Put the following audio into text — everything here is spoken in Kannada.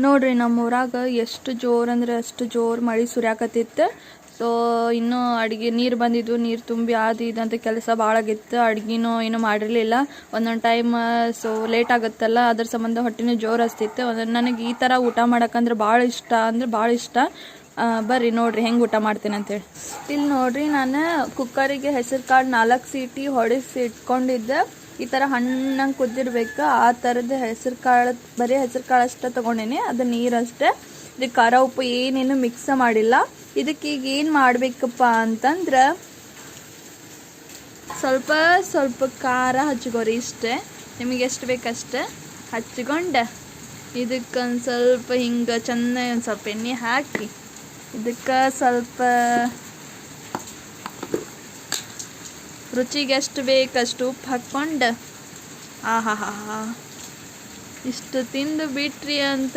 ನೋಡ್ರಿ ನಮ್ಮ ಊರಾಗ ಎಷ್ಟು ಜೋರು ಅಂದ್ರೆ ಅಷ್ಟು ಜೋರು ಮಳೆ ಸುರ್ಯಾಕತ್ತಿತ್ತು. ಸೊ ಇನ್ನೂ ಅಡುಗೆ ನೀರು ಬಂದಿದ್ದು, ನೀರು ತುಂಬಿ ಅದು ಇದಂತ ಕೆಲಸ ಭಾಳ ಆಗಿತ್ತು. ಅಡ್ಗೆನೂ ಏನೂ ಮಾಡಿರಲಿಲ್ಲ ಒಂದೊಂದು ಟೈಮ್. ಸೊ ಲೇಟ್ ಆಗುತ್ತಲ್ಲ, ಅದ್ರ ಸಂಬಂಧ ಹೊಟ್ಟೆನೂ ಜೋರು ಹಸ್ತಿತ್ತು. ನನಗೆ ಈ ಥರ ಊಟ ಮಾಡೋಕ್ಕಂದ್ರೆ ಭಾಳ ಇಷ್ಟ, ಅಂದ್ರೆ ಭಾಳ ಇಷ್ಟ. ಬರ್ರಿ ನೋಡ್ರಿ ಹೆಂಗೆ ಊಟ ಮಾಡ್ತೇನೆ ಅಂತೇಳಿ. ಇಲ್ಲಿ ನೋಡ್ರಿ, ನಾನು ಕುಕ್ಕರಿಗೆ ಹೆಸರು ಕಾಳು 4 ಸೀಟಿ ಹೊಡಿಸಿ ಇಟ್ಕೊಂಡಿದ್ದೆ. ಈ ಥರ ಹಣ್ಣಂಗೆ ಕುದ್ದಿರ್ಬೇಕು, ಆ ಥರದ್ದು ಹೆಸರು ಕಾಳು, ಬರೀ ಹೆಸರು ಕಾಳು ಅಷ್ಟೇ ತೊಗೊಂಡೇನಿ. ಅದು ನೀರಷ್ಟೇ. ಇದಕ್ಕೆ ಖಾರ ಉಪ್ಪು ಏನೇನು ಮಿಕ್ಸ್ ಮಾಡಿಲ್ಲ. ಇದಕ್ಕೆ ಈಗ ಏನು ಮಾಡಬೇಕಪ್ಪ ಅಂತಂದ್ರೆ, ಸ್ವಲ್ಪ ಸ್ವಲ್ಪ ಖಾರ ಹಚ್ಕೋರಿ, ಇಷ್ಟೇ. ನಿಮಗೆ ಎಷ್ಟು ಬೇಕಷ್ಟೆ ಹಚ್ಕೊಂಡು ಇದಕ್ಕೊಂದು ಸ್ವಲ್ಪ ಹಿಂಗೆ ಚೆನ್ನಾಗಿ ಒಂದು ಸ್ವಲ್ಪ ಎಣ್ಣೆ ಹಾಕಿ, ಇದಕ್ಕೆ ಸ್ವಲ್ಪ ರುಚಿಗೆ ಎಷ್ಟು ಬೇಕಷ್ಟು ಉಪ್ಪು ಹಾಕ್ಕೊಂಡು, ಆಹಾ ಇಷ್ಟು ತಿಂದು ಬಿಟ್ರಿ ಅಂತ